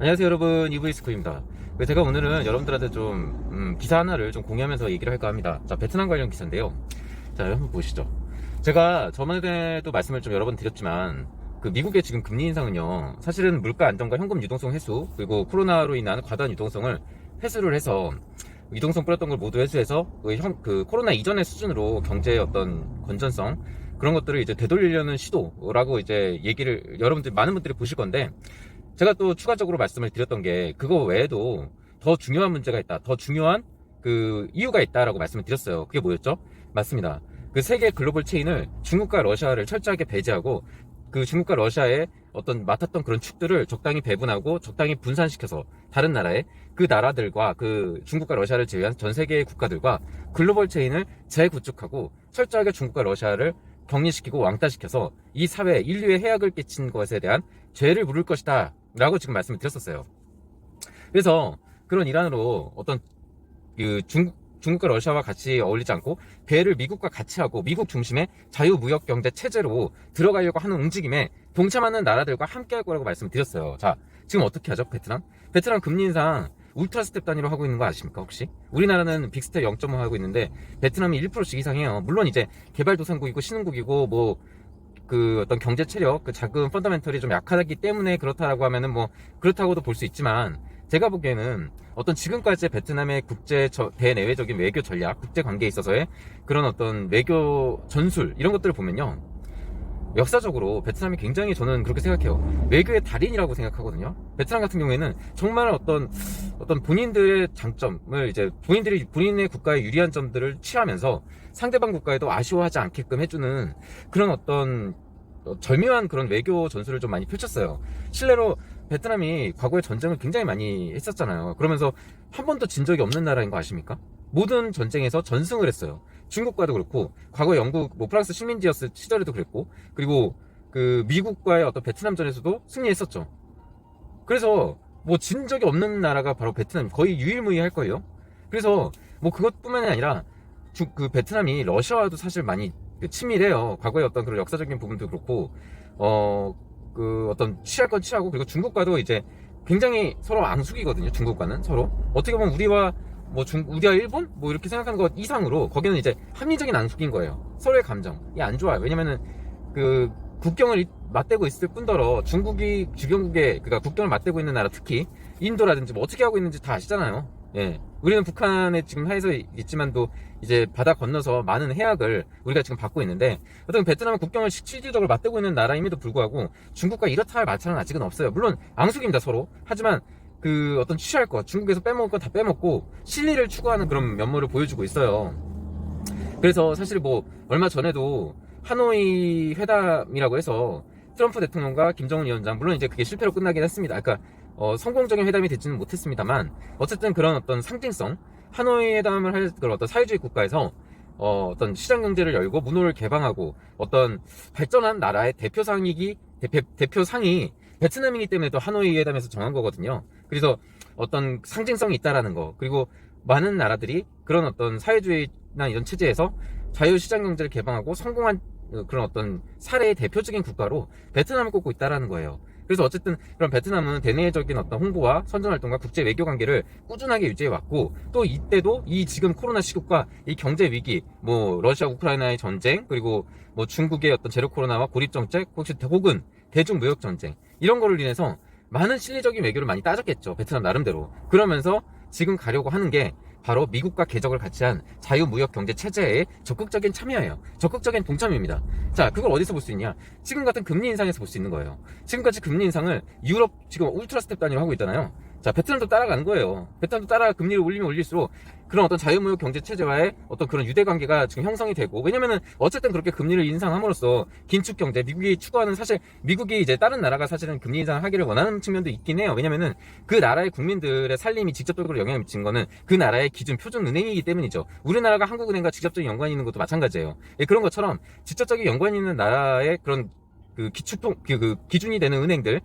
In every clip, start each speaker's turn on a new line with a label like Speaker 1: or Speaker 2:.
Speaker 1: 안녕하세요 여러분, 이브이스코입니다. 제가 오늘은 여러분들한테 좀 기사 하나를 좀 공유하면서 얘기를 할까 합니다. 자, 베트남 관련 기사인데요. 자, 한번 보시죠. 제가 저번에도 말씀을 좀 여러 번 드렸지만 그 미국의 지금 금리 인상은요, 사실은 물가 안정과 현금 유동성 회수, 그리고 코로나로 인한 과도한 유동성을 회수를 해서 유동성 뿌렸던 걸 모두 회수해서 그 코로나 이전의 수준으로 경제의 어떤 건전성, 그런 것들을 이제 되돌리려는 시도라고 이제 얘기를 여러분들 많은 분들이 보실 건데, 제가 또 추가적으로 말씀을 드렸던 게 그거 외에도 더 중요한 문제가 있다, 더 중요한 그 이유가 있다라고 말씀을 드렸어요. 그게 뭐였죠? 맞습니다. 그 세계 글로벌 체인을 중국과 러시아를 철저하게 배제하고, 그 중국과 러시아의 어떤 맡았던 그런 축들을 적당히 배분하고 적당히 분산시켜서 다른 나라에, 그 나라들과 그 중국과 러시아를 제외한 전 세계의 국가들과 글로벌 체인을 재구축하고 철저하게 중국과 러시아를 격리시키고 왕따시켜서 이 사회, 인류에 해악을 끼친 것에 대한 죄를 물을 것이다 라고 지금 말씀을 드렸었어요. 그래서 그런 일환으로 어떤 그 중국과 러시아와 같이 어울리지 않고 배를 미국과 같이 하고 미국 중심의 자유무역경제 체제로 들어가려고 하는 움직임에 동참하는 나라들과 함께 할 거라고 말씀드렸어요. 자, 지금 어떻게 하죠? 베트남 금리 인상 울트라 스텝 단위로 하고 있는 거 아십니까 혹시? 우리나라는 빅스텝 0.5 하고 있는데 베트남이 1%씩 이상 해요. 물론 이제 개발도상국이고 신흥국이고 뭐 그 어떤 경제 체력, 그 자금 펀더멘털이 좀 약하기 때문에 그렇다라고 하면은 뭐 그렇다고도 볼 수 있지만, 제가 보기에는 어떤 지금까지의 베트남의 대내외적인 외교 전략, 국제 관계에 있어서의 그런 어떤 외교 전술, 이런 것들을 보면요, 역사적으로 베트남이 굉장히, 저는 그렇게 생각해요, 외교의 달인이라고 생각하거든요. 베트남 같은 경우에는 정말 어떤 본인들의 장점을 이제 본인의 국가의 유리한 점들을 취하면서 상대방 국가에도 아쉬워하지 않게끔 해주는 그런 어떤 절묘한 그런 외교 전술을 좀 많이 펼쳤어요. 실례로 베트남이 과거에 전쟁을 굉장히 많이 했었잖아요. 그러면서 한 번도 진 적이 없는 나라인 거 아십니까? 모든 전쟁에서 전승을 했어요. 중국과도 그렇고, 과거 영국, 프랑스 식민지였을 시절에도 그랬고, 그리고 그 미국과의 어떤 베트남전에서도 승리했었죠. 그래서 뭐 진 적이 없는 나라가 바로 베트남, 거의 유일무이할 거예요. 그래서 뭐 그것뿐만이 아니라 그 베트남이 러시아와도 사실 많이 친밀해요. 과거의 어떤 그런 역사적인 부분도 그렇고, 그 어떤 취할 건 취하고, 그리고 중국과도 이제 굉장히 서로 앙숙이거든요. 중국과는 서로 어떻게 보면 우리와 우리와 일본 뭐 이렇게 생각하는 것 이상으로 거기는 이제 합리적인 앙숙인 거예요. 서로의 감정이 안 좋아요. 왜냐면은 그 국경을 맞대고 있을 뿐더러 중국이 주변국에, 그러니까 국경을 맞대고 있는 나라, 특히 인도라든지 뭐 어떻게 하고 있는지 다 아시잖아요. 예. 우리는 북한에 지금 하에서 있지만도 이제 바다 건너서 많은 해악을 우리가 지금 받고 있는데, 어떤 베트남은 국경을 실질적으로 맞대고 있는 나라임에도 불구하고 중국과 이렇다 할 마찰은 아직은 없어요. 물론 앙숙입니다, 서로. 하지만 그 어떤 취할 것, 중국에서 빼먹을 건 다 빼먹고 실리를 추구하는 그런 면모를 보여주고 있어요. 그래서 사실 뭐 얼마 전에도 하노이 회담이라고 해서 트럼프 대통령과 김정은 위원장, 물론 이제 그게 실패로 끝나긴 했습니다. 그러니까 성공적인 회담이 되지는 못했습니다만, 어쨌든 그런 어떤 상징성, 하노이 회담을 할 그런 어떤 사회주의 국가에서 어떤 시장 경제를 열고 문호를 개방하고 어떤 발전한 나라의 대표상이 베트남이기 때문에 또 하노이 회담에서 정한 거거든요. 그래서 어떤 상징성이 있다라는 거, 그리고 많은 나라들이 그런 어떤 사회주의나 이런 체제에서 자유시장 경제를 개방하고 성공한 그런 어떤 사례의 대표적인 국가로 베트남을 꼽고 있다라는 거예요. 그래서 어쨌든 그런 베트남은 대내적인 어떤 홍보와 선전활동과 국제 외교 관계를 꾸준하게 유지해왔고, 또 이때도 이 지금 코로나 시국과 이 경제 위기, 뭐 러시아 우크라이나의 전쟁, 그리고 뭐 중국의 어떤 제로 코로나와 고립 정책, 혹은 대중 무역 전쟁, 이런 거를 인해서 많은 실리적인 외교를 많이 따졌겠죠, 베트남 나름대로. 그러면서 지금 가려고 하는 게 바로 미국과 궤적을 같이 한 자유무역 경제 체제에 적극적인 참여예요. 적극적인 동참입니다. 자, 그걸 어디서 볼 수 있냐? 지금 같은 금리 인상에서 볼 수 있는 거예요. 지금까지 금리 인상을 유럽 지금 울트라 스텝 단위로 하고 있잖아요. 자, 베트남도 따라가는 거예요. 베트남도 따라 금리를 올리면 올릴수록 그런 어떤 자유무역 경제 체제와의 어떤 그런 유대 관계가 지금 형성이 되고, 왜냐면은 어쨌든 그렇게 금리를 인상함으로써 긴축 경제, 미국이 추구하는, 사실 미국이 이제 다른 나라가 사실은 금리 인상을 하기를 원하는 측면도 있긴 해요. 왜냐면은 그 나라의 국민들의 살림이 직접적으로 영향을 미친 거는 그 나라의 기준 표준 은행이기 때문이죠. 우리나라가 한국은행과 직접적인 연관이 있는 것도 마찬가지예요. 예, 그런 것처럼 직접적인 연관이 있는 나라의 그런 그 기준이 되는 은행들,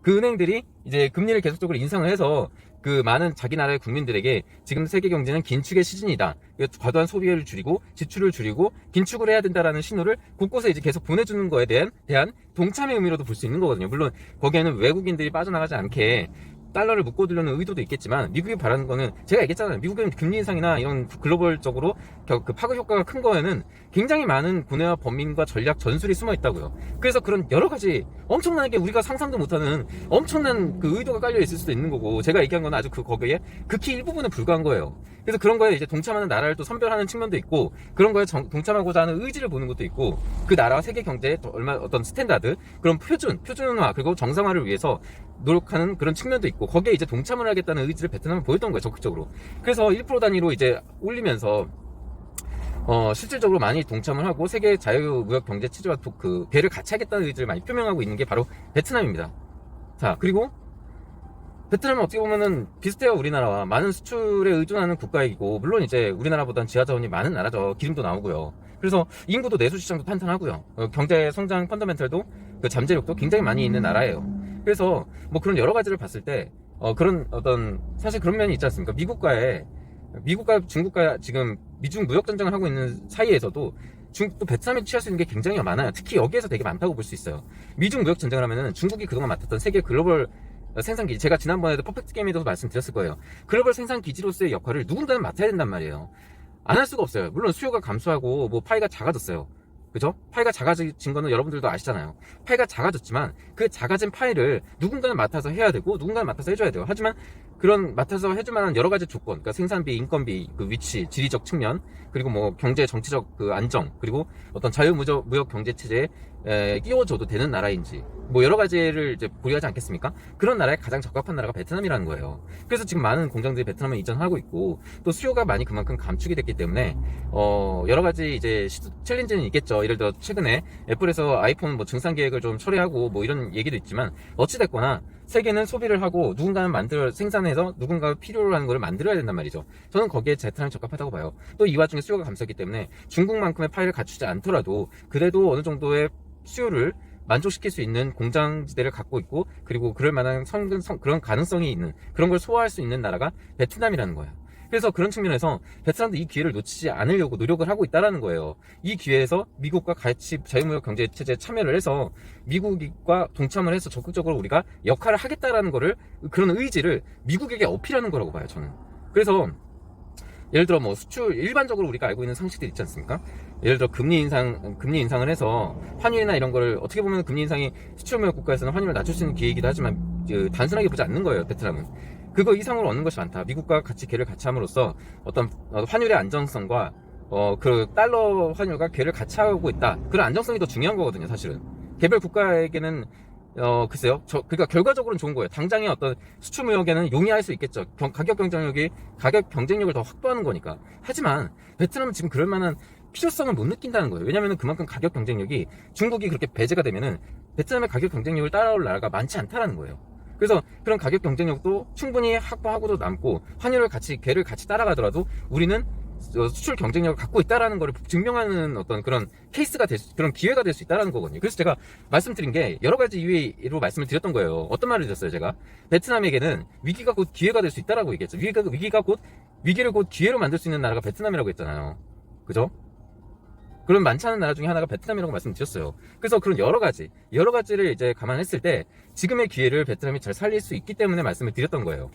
Speaker 1: 그 은행들이 이제 금리를 계속적으로 인상을 해서 그 많은 자기 나라의 국민들에게 지금 세계 경제는 긴축의 시즌이다, 과도한 소비를 줄이고 지출을 줄이고 긴축을 해야 된다라는 신호를 곳곳에 이제 계속 보내주는 거에 대한 동참의 의미로도 볼 수 있는 거거든요. 물론 거기에는 외국인들이 빠져나가지 않게 달러를 묶어두려는 의도도 있겠지만, 미국이 바라는 거는 제가 얘기했잖아요. 미국은 금리 인상이나 이런 글로벌적으로 그 파급 효과가 큰 거에는 굉장히 많은 고뇌와 범민과 전략 전술이 숨어 있다고요. 그래서 그런 여러 가지 엄청나게 우리가 상상도 못하는 엄청난 그 의도가 깔려 있을 수도 있는 거고, 제가 얘기한 건 아주 거기에 극히 일부분에 불과한 거예요. 그래서 그런 거에 이제 동참하는 나라를 또 선별하는 측면도 있고, 그런 거에 동참하고자 하는 의지를 보는 것도 있고, 그 나라와 세계 경제의 어떤 스탠다드, 그런 표준화, 그리고 정상화를 위해서 노력하는 그런 측면도 있고, 거기에 이제 동참을 하겠다는 의지를 베트남은 보였던 거예요, 적극적으로. 그래서 1% 단위로 이제 올리면서 실질적으로 많이 동참을 하고 세계 자유무역 경제 체제와 그 배를 같이 하겠다는 의지를 많이 표명하고 있는 게 바로 베트남입니다. 자, 그리고 베트남은 어떻게 보면은 비슷해요. 우리나라와 많은 수출에 의존하는 국가이고, 물론 이제 우리나라보다는 지하자원이 많은 나라죠. 기름도 나오고요. 그래서 인구도 내수 시장도 탄탄하고요. 경제 성장 펀더멘털도 그 잠재력도 굉장히 많이 있는 나라예요. 그래서 뭐 그런 여러 가지를 봤을 때 그런 어떤 사실 그런 면이 있지 않습니까? 미국과 중국과 지금 미중 무역 전쟁을 하고 있는 사이에서도 중국도 베트남이 취할 수 있는 게 굉장히 많아요. 특히 여기에서 되게 많다고 볼 수 있어요. 미중 무역 전쟁을 하면은 중국이 그동안 맡았던 세계 글로벌 생산기지, 제가 지난번에도 퍼펙트 게임에도 말씀드렸을 거예요. 글로벌 생산기지로서의 역할을 누군가는 맡아야 된단 말이에요. 안 할 수가 없어요. 물론 수요가 감소하고 뭐 파이가 작아졌어요. 그죠? 파이가 작아진 거는 여러분들도 아시잖아요. 파이가 작아졌지만 그 작아진 파이를 누군가는 맡아서 해야 되고, 누군가는 맡아서 해줘야 돼요. 하지만 그런 맡아서 해줄 만한 여러 가지 조건, 그러니까 생산비, 인건비, 그 위치, 지리적 측면, 그리고 뭐 경제 정치적 그 안정, 그리고 어떤 자유무역 경제 체제에 끼워줘도 되는 나라인지, 뭐 여러 가지를 이제 고려하지 않겠습니까? 그런 나라에 가장 적합한 나라가 베트남이라는 거예요. 그래서 지금 많은 공장들이 베트남에 이전하고 있고, 또 수요가 많이 그만큼 감축이 됐기 때문에 여러 가지 이제 챌린지는 있겠죠. 예를 들어 최근에 애플에서 아이폰 뭐 증산 계획을 좀 철회하고 뭐 이런 얘기도 있지만, 어찌 됐거나 세계는 소비를 하고 누군가는 생산해서 누군가가 필요로 하는 걸 만들어야 된단 말이죠. 저는 거기에 베트남이 적합하다고 봐요. 또 이 와중에 수요가 감소했기 때문에 중국만큼의 파이를 갖추지 않더라도 그래도 어느 정도의 수요를 만족시킬 수 있는 공장지대를 갖고 있고, 그리고 그럴 만한 그런 가능성이 있는, 그런 걸 소화할 수 있는 나라가 베트남이라는 거예요. 그래서 그런 측면에서 베트남도 이 기회를 놓치지 않으려고 노력을 하고 있다는 거예요. 이 기회에서 미국과 같이 자유무역 경제 체제에 참여를 해서 미국과 동참을 해서 적극적으로 우리가 역할을 하겠다라는 거를, 그런 의지를 미국에게 어필하는 거라고 봐요, 저는. 그래서 예를 들어 뭐 수출, 일반적으로 우리가 알고 있는 상식들 있지 않습니까? 예를 들어 금리 인상을 해서 환율이나 이런 거를, 어떻게 보면 금리 인상이 수출무역 국가에서는 환율을 낮출 수 있는 기회이기도 하지만 단순하게 보지 않는 거예요, 베트남은. 그거 이상으로 얻는 것이 많다. 미국과 걔를 같이 함으로써 어떤 환율의 안정성과 그 달러 환율과 걔를 같이 하고 있다. 그런 안정성이 더 중요한 거거든요, 사실은. 개별 국가에게는 글쎄요. 그러니까 결과적으로는 좋은 거예요. 당장의 어떤 수출무역에는 용이할 수 있겠죠. 가격 경쟁력을 더 확보하는 거니까. 하지만 베트남은 지금 그럴 만한 필요성을 못 느낀다는 거예요. 왜냐면은 그만큼 가격 경쟁력이, 중국이 그렇게 배제가 되면은 베트남의 가격 경쟁력을 따라올 나라가 많지 않다라는 거예요. 그래서 그런 가격 경쟁력도 충분히 확보하고도 남고, 걔를 같이 따라가더라도 우리는 수출 경쟁력을 갖고 있다라는 걸 증명하는 어떤 그런 그런 기회가 될 수 있다라는 거거든요. 그래서 제가 말씀드린 게 여러 가지 이유로 말씀을 드렸던 거예요. 어떤 말을 드렸어요, 제가? 베트남에게는 위기가 곧 기회가 될 수 있다라고 얘기했죠. 위기를 곧 기회로 만들 수 있는 나라가 베트남이라고 했잖아요. 그죠? 그런 많지 않은 나라 중에 하나가 베트남이라고 말씀드렸어요. 그래서 그런 여러 가지를 이제 감안했을 때 지금의 기회를 베트남이 잘 살릴 수 있기 때문에 말씀을 드렸던 거예요.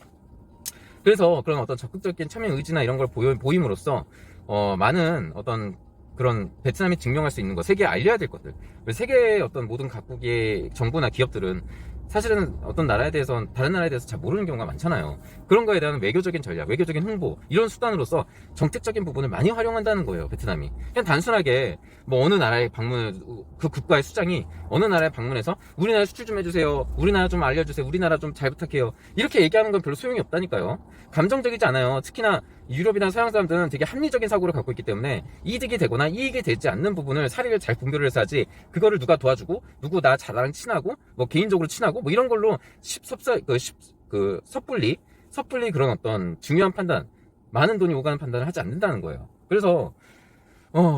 Speaker 1: 그래서 그런 어떤 적극적인 참여 의지나 이런 걸 보임으로써 많은 어떤 그런 베트남이 증명할 수 있는 것, 세계에 알려야 될 것들, 세계의 어떤 모든 각국의 정부나 기업들은 사실은 어떤 나라에 대해서, 다른 나라에 대해서 잘 모르는 경우가 많잖아요. 그런 거에 대한 외교적인 전략, 외교적인 홍보, 이런 수단으로서 정책적인 부분을 많이 활용한다는 거예요, 베트남이. 그냥 단순하게 뭐 어느 나라에 그 국가의 수장이 어느 나라에 방문해서 우리나라 수출 좀 해주세요, 우리나라 좀 알려주세요, 우리나라 좀 잘 부탁해요, 이렇게 얘기하는 건 별로 소용이 없다니까요. 감정적이지 않아요. 특히나 유럽이나 서양 사람들은 되게 합리적인 사고를 갖고 있기 때문에 이득이 되거나 이익이 되지 않는 부분을 사리를 잘 분별을 해서 하지, 그거를 누가 도와주고 누구 나랑 친하고 뭐 개인적으로 친하고 뭐 이런 걸로 섣불리 그런 어떤 중요한 판단, 많은 돈이 오가는 판단을 하지 않는다는 거예요. 그래서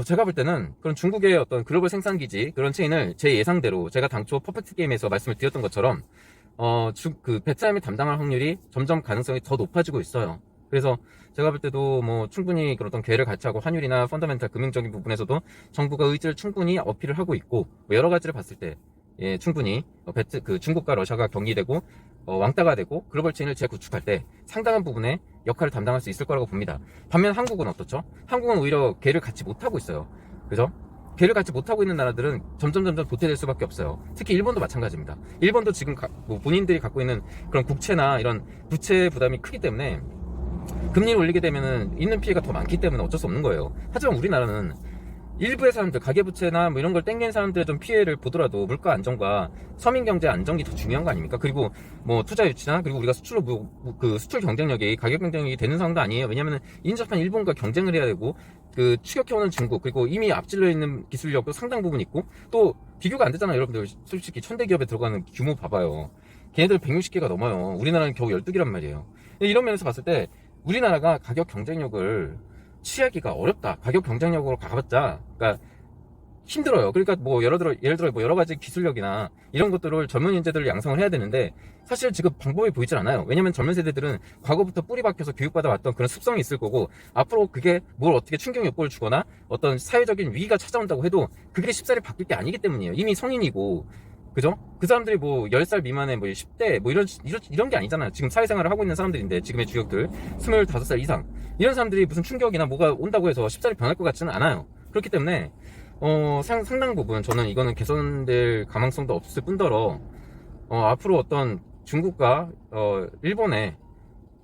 Speaker 1: 제가 볼 때는 그런 중국의 어떤 글로벌 생산기지, 그런 체인을 제 예상대로, 제가 당초 퍼펙트 게임에서 말씀을 드렸던 것처럼 베트남이 담당할 확률이 점점 가능성이 더 높아지고 있어요. 그래서 제가 볼 때도 뭐 충분히 그런 어떤 기회를 같이 하고, 환율이나 펀더멘탈 금융적인 부분에서도 정부가 의지를 충분히 어필을 하고 있고, 뭐 여러 가지를 봤을 때 충분히 중국과 러시아가 격리되고 왕따가 되고 글로벌 체인을 재구축할 때 상당한 부분의 역할을 담당할 수 있을 거라고 봅니다. 반면 한국은 어떻죠? 한국은 오히려 걔를 갖지 못하고 있어요. 그죠? 걔를 갖지 못하고 있는 나라들은 점점 도태될 수밖에 없어요. 특히 일본도 마찬가지입니다. 일본도 지금 뭐 본인들이 갖고 있는 그런 국채나 이런 부채 부담이 크기 때문에 금리를 올리게 되면은 있는 피해가 더 많기 때문에 어쩔 수 없는 거예요. 하지만 우리나라는 일부의 사람들, 가계부채나 뭐 이런 걸 땡기는 사람들의 좀 피해를 보더라도 물가 안정과 서민 경제 안정이 더 중요한 거 아닙니까? 그리고 뭐 투자 유치나 그리고 우리가 수출로 그 수출 경쟁력이 가격 경쟁력이 되는 상황도 아니에요. 왜냐면은 인접한 일본과 경쟁을 해야 되고 그 추격해오는 중국 그리고 이미 앞질러 있는 기술력도 상당 부분 있고 또 비교가 안 되잖아요. 여러분들 솔직히 천대 기업에 들어가는 규모 봐봐요. 걔네들 160개가 넘어요. 우리나라는 겨우 12개란 말이에요. 이런 면에서 봤을 때 우리나라가 가격 경쟁력을 취하기가 어렵다. 가격 경쟁력으로 가봤자, 그러니까 힘들어요. 그러니까 뭐 예를 들어 뭐 여러 가지 기술력이나 이런 것들을 젊은 인재들을 양성을 해야 되는데 사실 지금 방법이 보이질 않아요. 왜냐면 젊은 세대들은 과거부터 뿌리 박혀서 교육받아 왔던 그런 습성이 있을 거고 앞으로 그게 뭘 어떻게 충격 요건을 주거나 어떤 사회적인 위기가 찾아온다고 해도 그게 쉽사리 바뀔 게 아니기 때문이에요. 이미 성인이고 그죠? 그 사람들이 뭐 10살 미만의 뭐 10대 뭐 이런 게 아니잖아요. 지금 사회생활을 하고 있는 사람들인데 지금의 주역들 25살 이상 이런 사람들이 무슨 충격이나 뭐가 온다고 해서 쉽사리 변할 것 같지는 않아요. 그렇기 때문에 상당 부분 저는 이거는 개선될 가망성도 없을 뿐더러 앞으로 어떤 중국과 일본의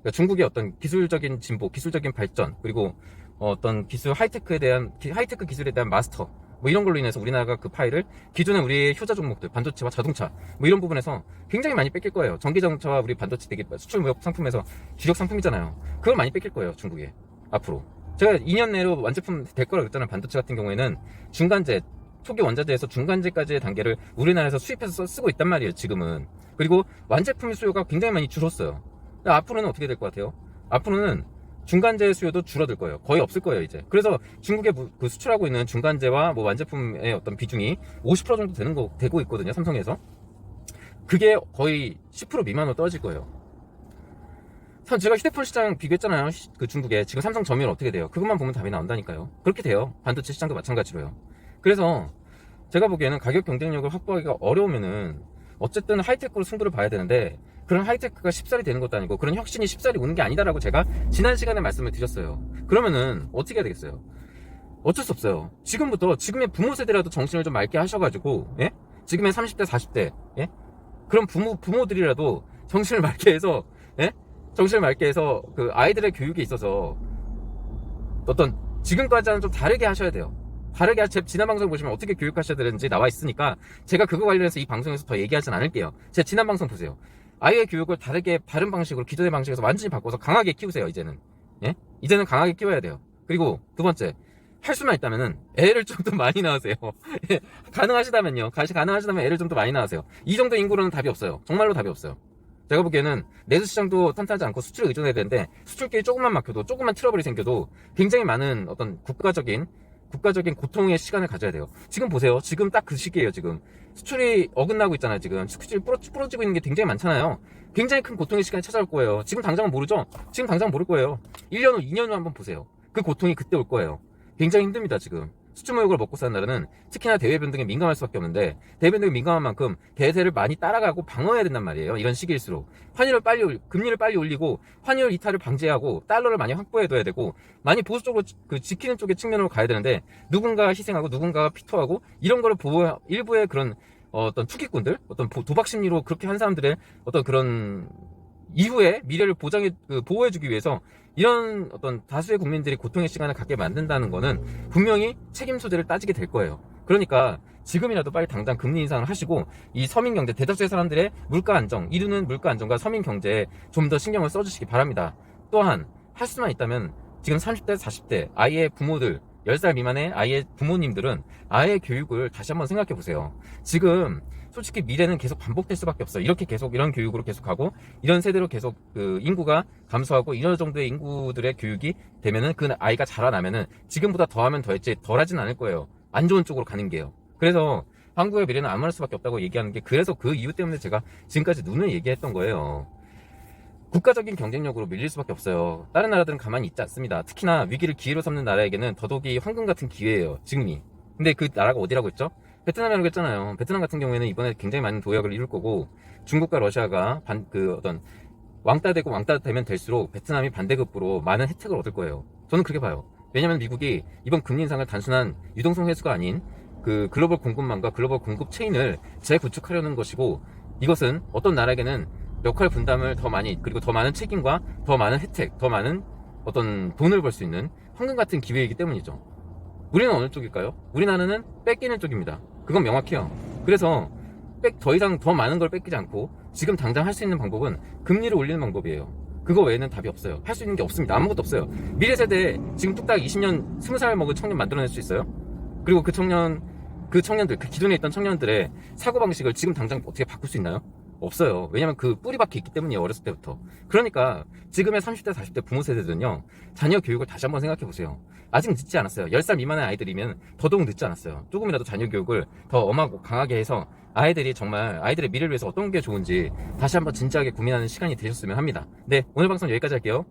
Speaker 1: 그러니까 중국의 어떤 기술적인 진보, 기술적인 발전 그리고 어떤 하이테크 기술에 대한 마스터 뭐 이런 걸로 인해서 우리나라가 그 파일을 기존의 우리의 효자 종목들 반도체와 자동차 뭐 이런 부분에서 굉장히 많이 뺏길 거예요. 전기자동차와 우리 반도체 되게 수출 무역 상품에서 주력 상품이잖아요. 그걸 많이 뺏길 거예요. 중국에 앞으로 제가 2년 내로 완제품 될 거라고 그랬잖아요. 반도체 같은 경우에는 중간재 초기 원자재에서 중간재까지의 단계를 우리나라에서 수입해서 쓰고 있단 말이에요. 지금은. 그리고 완제품의 수요가 굉장히 많이 줄었어요. 앞으로는 어떻게 될 것 같아요? 앞으로는 중간재 수요도 줄어들 거예요. 거의 없을 거예요, 이제. 그래서 중국에 그 수출하고 있는 중간재와 뭐 완제품의 어떤 비중이 50% 정도 되고 있거든요, 삼성에서. 그게 거의 10% 미만으로 떨어질 거예요. 제가 휴대폰 시장 비교했잖아요, 그 중국에. 지금 삼성 점유율 어떻게 돼요? 그것만 보면 답이 나온다니까요. 그렇게 돼요. 반도체 시장도 마찬가지로요. 그래서 제가 보기에는 가격 경쟁력을 확보하기가 어려우면은 어쨌든 하이테크로 승부를 봐야 되는데 그런 하이테크가 쉽사리 되는 것도 아니고 그런 혁신이 쉽사리 오는 게 아니다라고 제가 지난 시간에 말씀을 드렸어요. 그러면은 어떻게 해야 되겠어요? 어쩔 수 없어요. 지금부터 지금의 부모 세대라도 정신을 좀 맑게 하셔가지고 예? 지금의 30대 40대 예? 그런 부모들이라도 정신을 맑게 해서 예? 정신을 맑게 해서 그 아이들의 교육에 있어서 어떤 지금까지는 좀 다르게 하셔야 돼요. 다르게 제 지난 방송 보시면 어떻게 교육하셔야 되는지 나와 있으니까 제가 그거 관련해서 이 방송에서 더 얘기하진 않을게요. 제 지난 방송 보세요. 아이의 교육을 다른 방식으로 기존의 방식에서 완전히 바꿔서 강하게 키우세요. 이제는 예? 이제는 강하게 키워야 돼요. 그리고 두 번째 할 수만 있다면은 애를 좀 더 많이 낳으세요. 가능하시다면요. 가능하시다면 애를 좀 더 많이 낳으세요. 이 정도 인구로는 답이 없어요. 정말로 답이 없어요. 제가 보기에는 내수 시장도 탄탄하지 않고 수출에 의존해야 되는데 수출길이 조금만 막혀도 조금만 트러블이 생겨도 굉장히 많은 어떤 국가적인 고통의 시간을 가져야 돼요. 지금 보세요. 지금 딱 그 시기예요. 지금 수출이 어긋나고 있잖아요. 지금 수출이 부러지고 있는 게 굉장히 많잖아요. 굉장히 큰 고통의 시간이 찾아올 거예요. 지금 당장은 모르죠? 지금 당장 모를 거예요. 1년 후, 2년 후 한번 보세요. 그 고통이 그때 올 거예요. 굉장히 힘듭니다. 지금 수출무역을 먹고 사는 나라는 특히나 대외 변동에 민감할 수밖에 없는데 대외 변동에 민감한 만큼 대세를 많이 따라가고 방어해야 된단 말이에요. 이런 시기일수록 금리를 빨리 올리고 환율 이탈을 방지하고 달러를 많이 확보해둬야 되고 많이 보수적으로 지키는 쪽의 측면으로 가야 되는데 누군가가 희생하고 누군가가 피토하고 이런 거를 일부의 그런 어떤 투기꾼들 어떤 도박 심리로 그렇게 한 사람들의 어떤 그런 이후에 미래를 보호해주기 위해서 이런 어떤 다수의 국민들이 고통의 시간을 갖게 만든다는 거는 분명히 책임 소재를 따지게 될 거예요. 그러니까 지금이라도 빨리 당장 금리 인상을 하시고 이 서민 경제 대다수의 사람들의 물가 안정, 이루는 물가 안정과 서민 경제에 좀 더 신경을 써주시기 바랍니다. 또한 할 수만 있다면 지금 30대, 40대 아이의 부모들 10살 미만의 아이의 부모님들은 아이의 교육을 다시 한번 생각해 보세요. 지금 솔직히 미래는 계속 반복될 수밖에 없어요. 이렇게 계속 이런 교육으로 계속하고 이런 세대로 계속 그 인구가 감소하고 이런 정도의 인구들의 교육이 되면은 그 아이가 자라나면은 지금보다 더하면 더했지 덜하진 않을 거예요. 안 좋은 쪽으로 가는 게요. 그래서 한국의 미래는 암울할 수밖에 없다고 얘기하는 게 그래서 그 이유 때문에 제가 지금까지 눈을 얘기했던 거예요. 국가적인 경쟁력으로 밀릴 수밖에 없어요. 다른 나라들은 가만히 있지 않습니다. 특히나 위기를 기회로 삼는 나라에게는 더더욱이 황금 같은 기회예요. 지금이. 근데 그 나라가 어디라고 했죠? 베트남이라고 했잖아요. 베트남 같은 경우에는 이번에 굉장히 많은 도약을 이룰 거고, 중국과 러시아가 어떤 왕따 되고 왕따 되면 될수록 베트남이 반대급부로 많은 혜택을 얻을 거예요. 저는 그렇게 봐요. 왜냐면 미국이 이번 금리 인상을 단순한 유동성 회수가 아닌 그 글로벌 공급망과 글로벌 공급 체인을 재구축하려는 것이고, 이것은 어떤 나라에게는 역할 분담을 더 많이, 그리고 더 많은 책임과 더 많은 혜택, 더 많은 어떤 돈을 벌 수 있는 황금 같은 기회이기 때문이죠. 우리는 어느 쪽일까요? 우리나라는 뺏기는 쪽입니다. 그건 명확해요. 그래서 더 이상 더 많은 걸 뺏기지 않고 지금 당장 할 수 있는 방법은 금리를 올리는 방법이에요. 그거 외에는 답이 없어요. 할 수 있는 게 없습니다. 아무것도 없어요. 미래 세대에 지금 뚝딱 20년, 20살 먹은 청년 만들어낼 수 있어요? 그리고 그 청년들, 그 기존에 있던 청년들의 사고방식을 지금 당장 어떻게 바꿀 수 있나요? 없어요. 왜냐면 그 뿌리박혀 있기 때문이에요. 어렸을 때부터. 그러니까 지금의 30대, 40대 부모 세대들은요, 자녀 교육을 다시 한번 생각해 보세요. 아직 늦지 않았어요. 10살 미만의 아이들이면 더더욱 늦지 않았어요. 조금이라도 자녀 교육을 더 엄하고 강하게 해서 아이들이 정말 아이들의 미래를 위해서 어떤 게 좋은지 다시 한번 진지하게 고민하는 시간이 되셨으면 합니다. 네, 오늘 방송 여기까지 할게요.